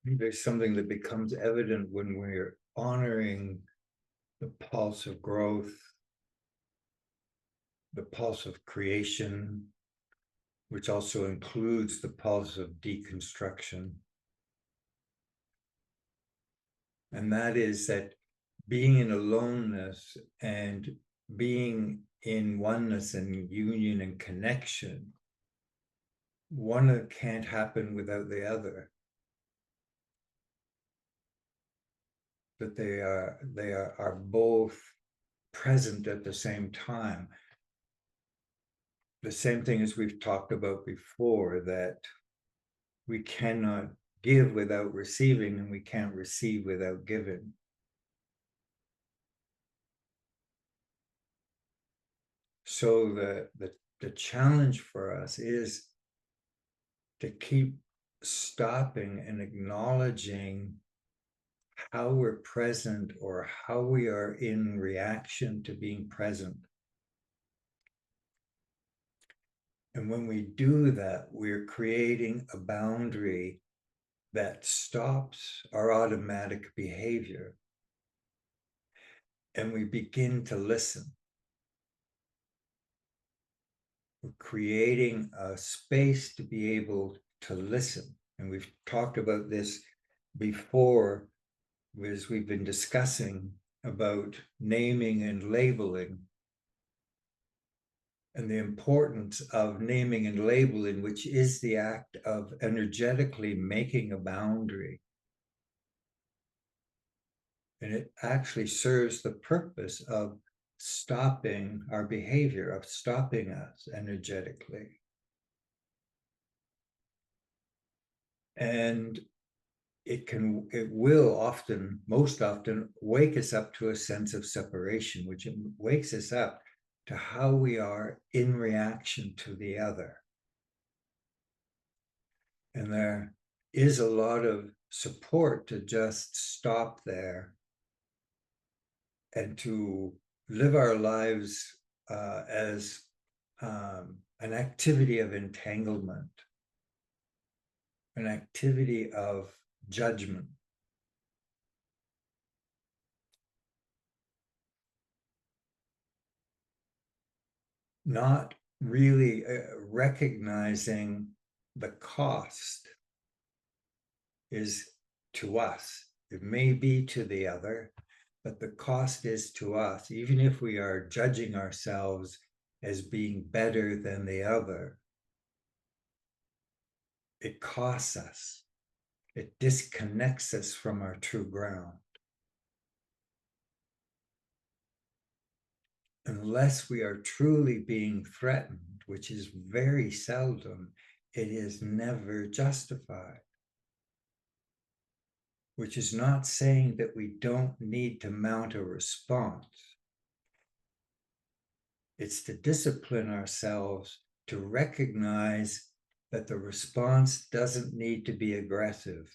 There's something that becomes evident when we're honoring the pulse of growth, the pulse of creation, which also includes the pulse of deconstruction. And that is that being in aloneness and being in oneness and union and connection, one can't happen without the other. That they are both present at the same time. The same thing as we've talked about before, that we cannot give without receiving, and we can't receive without giving. So the challenge for us is to keep stopping and acknowledging how we're present or how we are in reaction to being present. And when we do that, we're creating a boundary that stops our automatic behavior. And we begin to listen. We're creating a space to be able to listen. And we've talked about this before, as we've been discussing about naming and labeling, and the importance of naming and labeling, which is the act of energetically making a boundary. And it actually serves the purpose of stopping our behavior, of stopping us energetically. And it will often, most often, wake us up to a sense of separation, which wakes us up to how we are in reaction to the other. And there is a lot of support to just stop there and to live our lives as an activity of entanglement, an activity of judgment. Not really recognizing the cost is to us. It may be to the other, but the cost is to us. Even if we are judging ourselves as being better than the other, it costs us. It disconnects us from our true ground. Unless we are truly being threatened, which is very seldom, it is never justified. Which is not saying that we don't need to mount a response. It's to discipline ourselves to recognize that the response doesn't need to be aggressive.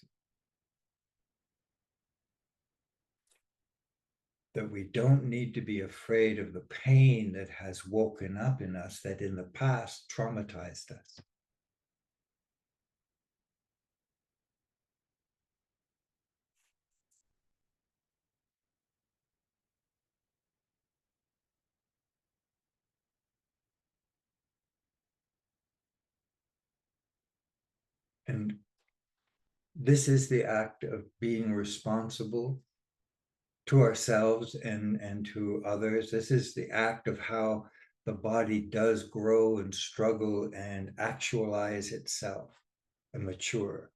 That we don't need to be afraid of the pain that has woken up in us that in the past traumatized us. And this is the act of being responsible to ourselves and to others. This is the act of how the body does grow and struggle and actualize itself and mature.